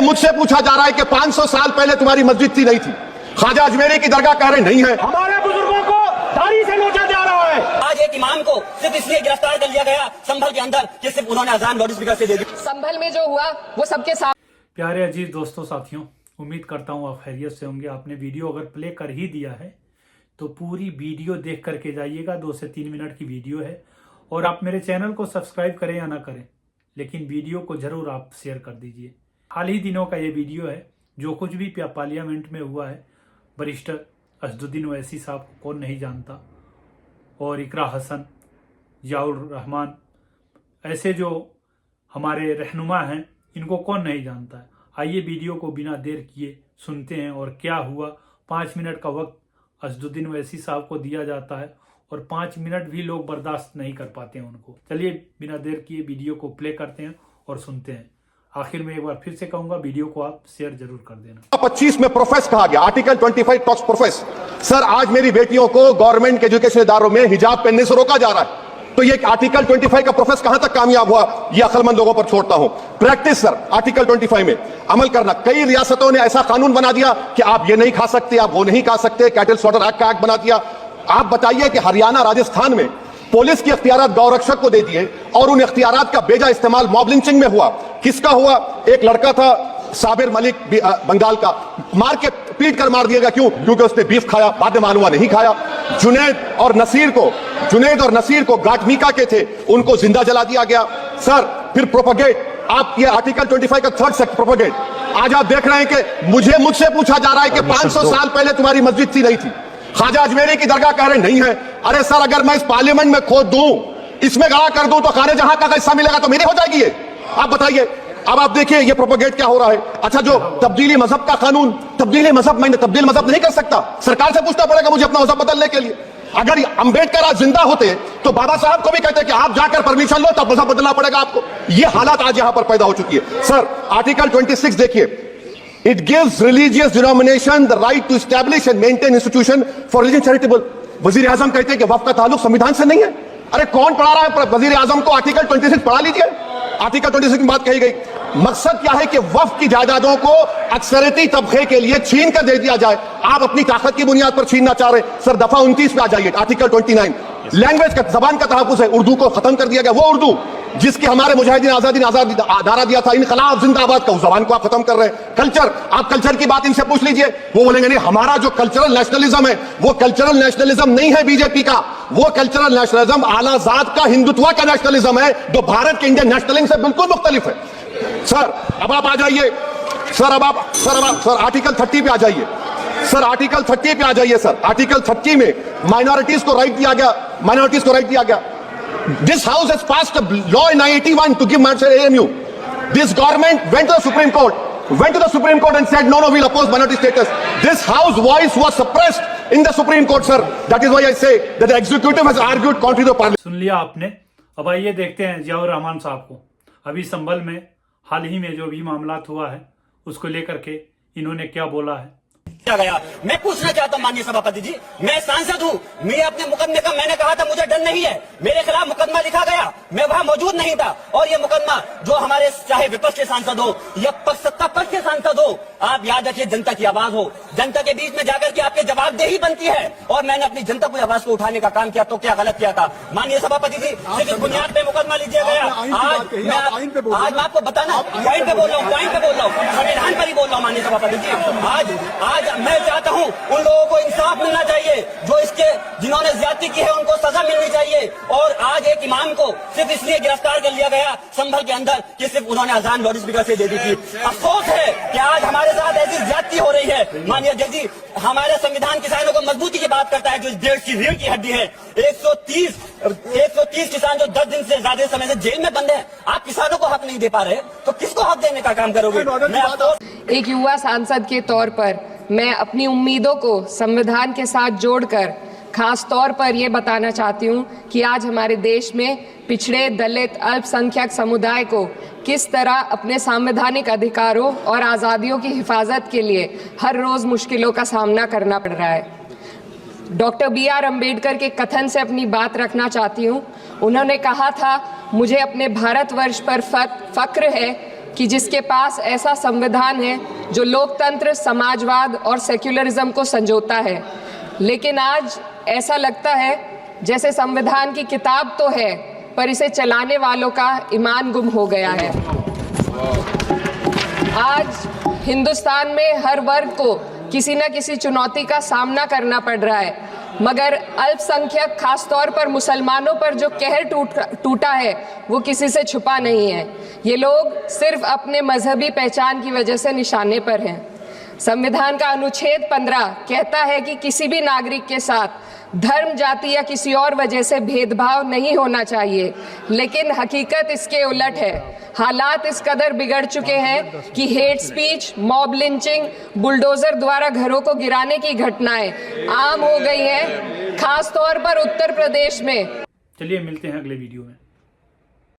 मुझसे पूछा जा रहा है कि 500 साल पहले तुम्हारी मस्जिद थी नहीं थी। ख्वाजा अजमेरी की दरगाह कह रहे नहीं है। हमारे बुजुर्गों को दाढ़ी से नोचा जा रहा है। आज एक इमाम को सिर्फ इसलिए गिरफ्तार कर लिया गया संभल के अंदर कि सिर्फ उन्होंने अजान लाउड स्पीकर से दे दी। संभल में जो हुआ वो सबके साथ। प्यारे अजीज दोस्तों साथियों, उम्मीद करता हूँ आप खैरियत से होंगे। आपने वीडियो अगर प्ले कर ही दिया है तो पूरी वीडियो देख करके जाइएगा। 2 से 3 मिनट की वीडियो है और आप मेरे चैनल को सब्सक्राइब करें या ना करें, लेकिन वीडियो को जरूर आप शेयर कर दीजिए। हाल ही दिनों का ये वीडियो है, जो कुछ भी पार्लियामेंट में हुआ है। बैरिस्टर असदुद्दीन ओवैसी साहब को कौन नहीं जानता, और इकरा हसन, जियाउर रहमान, ऐसे जो हमारे रहनुमा हैं, इनको कौन नहीं जानता है। आइए वीडियो को बिना देर किए सुनते हैं और क्या हुआ। 5 मिनट का वक्त असदुद्दीन ओवैसी साहब को दिया जाता है और 5 मिनट भी लोग बर्दाश्त नहीं कर पाते हैं उनको। चलिए बिना देर किए वीडियो को प्ले करते हैं और सुनते हैं। आखिर में एक बार फिर से कहूंगा, वीडियो को आप शेयर जरूर कर देना। 25 में प्रोफेस कहा गया, आर्टिकल 25 टॉक्स प्रोफेस। सर आज मेरी बेटियों को गवर्नमेंट के एजुकेशन इदारों में हिजाब पहनने से रोका जा रहा है, तो ये आर्टिकल 25 का प्रोफेस कहां तक कामयाब हुआ, ये अक्लमंद लोगों पर छोड़ता हूं। प्रैक्टिस सर आर्टिकल 25 में अमल करना। कई रियासतों ने ऐसा कानून बना दिया कि आप ये नहीं खा सकते, आप वो नहीं खा सकते। कैटल स्लॉटर एक्ट का एक्ट बना दिया। आप बताइए कि हरियाणा, राजस्थान में पुलिस के इख्तियारात गौरक्षक को दे दिए और उन इख्तियारात का बेजा इस्तेमाल मॉब लिंचिंग में हुआ। किसका हुआ? एक लड़का था साबिर मलिक बंगाल का, मार के पीट कर मार दिया गया। क्यों? क्योंकि उसने बीफ खाया, बाद में मालूम हुआ नहीं खाया। जुनैद और नसीर को गाटमीका के थे, उनको जिंदा जला दिया गया। सर फिर प्रोपगेट, आप ये आर्टिकल 25 का 3rd सेक्शन प्रोपगेट। आज आप देख रहे हैं कि मुझसे पूछा जा रहा है कि 500 साल पहले तुम्हारी मस्जिद थी नहीं थी। ख्वाजा अजमेरी की दरगाह कह रहे नहीं है। अरे सर अगर मैं इस पार्लियामेंट में खोद दूं, इसमें गड़ा कर दूं, तो खाने जहां का हिस्सा मिलेगा तो मेरी हो जाएगी ये। आप बताइए। अब आप देखिए ये प्रोपगेट क्या हो रहा है। अच्छा, जो तब्दीली मजहब का कानून, तब्दीली मजहब, मैं तब्दील मजहब नहीं कर सकता, सरकार से पूछना पड़ेगा मुझे अपना मजहब बदलने के लिए। अगर अंबेडकर आज जिंदा होते तो बाबा साहब को भी कहते कि आप जाकर परमिशन लो, तब मजहब बदलना पड़ेगा आपको। ये हालात आज यहां पर पैदा हो चुकी है। सर आर्टिकल 26 देखिए, it gives religious denomination the right to establish and maintain institution for religion charitable. वजीर आजम कहते हैं कि वक्फ का ताल्लुक संविधान से नहीं है। अरे कौन पढ़ा रहा है वजीर आजम को? आर्टिकल 26 पढ़ा लीजिए। आर्टिकल 26 की बात कही गई। मकसद क्या है कि वक्फ की जायदादों को अक्सरियती तबके के लिए छीन कर दे दिया जाए। आप अपनी ताकत की बुनियाद पर छीनना चाह रहे हैं। सर दफा 29 पे आ जाइए, आर्टिकल 29। लैंग्वेज का, जबान का तहफ़्फ़ुज़ है। उर्दू को खत्म कर दिया गया। वो उर्दू जिसके हमारे मुजाहिदीन आजादी नारा दिया था, इनकलाब जिंदाबाद का, उस जबान को आप खत्म कर रहे हैं। कल्चर, आप कल्चर की बात इनसे पूछ लीजिए, वो बोलेंगे नहीं हमारा जो कल्चरल नेशनलिज्म है वो कल्चरल नेशनलिज्म नहीं है बीजेपी का। वो कल्चरल नेशनलिज्म आला जात का हिंदुत्व का नेशनलिज्म है, जो भारत के इंडियन नेशनलिज्म से बिल्कुल मुख्तलिफ है। सर अब आप आ जाइए। सर आर्टिकल 30 पे आ जाइए। सर आर्टिकल 30 पे आ जाइए। सर आर्टिकल 30 में माइनॉरिटीज को राइट दिया गया। This house has passed a law in 1981 to give Manchester AMU. This government went to the Supreme Court and said, no, we'll oppose minority status. This house voice was suppressed in the Supreme Court, sir. That is why I say that the executive has argued contrary to parliament. सुन लिया आपने। अब आइए देखते हैं जियाउर रहमान साहब को। अभी संभल में हाल ही में जो भी मामला हुआ है, उसको लेकर के इन्होंने क्या बोला है। गया। मैं पूछना चाहता हूं माननीय सभापति जी, मैं सांसद हूं, मैं अपने मुकदमे का, मैंने कहा था मुझे डर नहीं है, मेरे खिलाफ मुकदमा लिखा गया, मैं वहां मौजूद नहीं था। और ये मुकदमा जो हमारे चाहे विपक्ष के सांसद हो या सत्ता पक्ष के सांसद हो, आप याद रखिए जनता की आवाज हो, जनता के बीच में जाकर के आपके जवाबदेही बनती है। और मैंने अपनी जनता की आवाज को उठाने का काम किया, तो क्या गलत किया था माननीय सभापति जी? सिर्फ बुनियाद पे मुकदमा लीजिए गया। आज मैं आपको बताना, पॉइंट पे बोल रहा हूँ, संविधान पर ही बोल रहा हूँ माननीय सभापति जी। आज मैं चाहता हूं उन लोगों को इंसाफ मिलना चाहिए, जो जिन्होंने ज्यादती की है उनको सजा मिलनी चाहिए। और आज एक इमाम को सिर्फ इसलिए गिरफ्तार कर लिया गया संभल के अंदर कि सिर्फ उन्होंने अजान लाउड स्पीकर से दे दी थी। अफसोस है कि आज हमारे साथ ऐसी ज्यादती हो रही है। माननीय जज जी, हमारे संविधान किसानों को मजबूती की बात करता है, जो इस देश की रीढ़ की हड्डी है। 130 किसान जो 10 दिन से ज्यादा समय से जेल में बंद है, आप किसानों को हक नहीं दे पा रहे, तो किसको हक देने का काम करोगे? एक युवा सांसद के तौर पर मैं अपनी उम्मीदों को संविधान के साथ जोड़कर खास तौर पर ये बताना चाहती हूँ कि आज हमारे देश में पिछड़े, दलित, अल्पसंख्यक समुदाय को किस तरह अपने संवैधानिक अधिकारों और आज़ादियों की हिफाजत के लिए हर रोज़ मुश्किलों का सामना करना पड़ रहा है। डॉक्टर BR अम्बेडकर के कथन से अपनी बात रखना चाहती हूँ। उन्होंने कहा था, मुझे अपने भारतवर्ष पर फक्र है कि जिसके पास ऐसा संविधान है जो लोकतंत्र, समाजवाद और सेक्युलरिज्म को संजोता है। लेकिन आज ऐसा लगता है जैसे संविधान की किताब तो है, पर इसे चलाने वालों का ईमान गुम हो गया है। आज हिंदुस्तान में हर वर्ग को किसी न किसी चुनौती का सामना करना पड़ रहा है, मगर अल्पसंख्यक, खासतौर पर मुसलमानों पर जो कहर टूटा है वो किसी से छुपा नहीं है। ये लोग सिर्फ अपने मजहबी पहचान की वजह से निशाने पर हैं। संविधान का अनुच्छेद 15 कहता है कि किसी भी नागरिक के साथ धर्म, जाति या किसी और वजह से भेदभाव नहीं होना चाहिए, लेकिन हकीकत इसके उलट है। हालात इस कदर बिगड़ चुके हैं कि hate speech, mob lynching, bulldozer द्वारा घरों को गिराने की घटनाएं आम हो गई हैं, खास तौर पर उत्तर प्रदेश में। चलिए मिलते हैं अगले वीडियो में।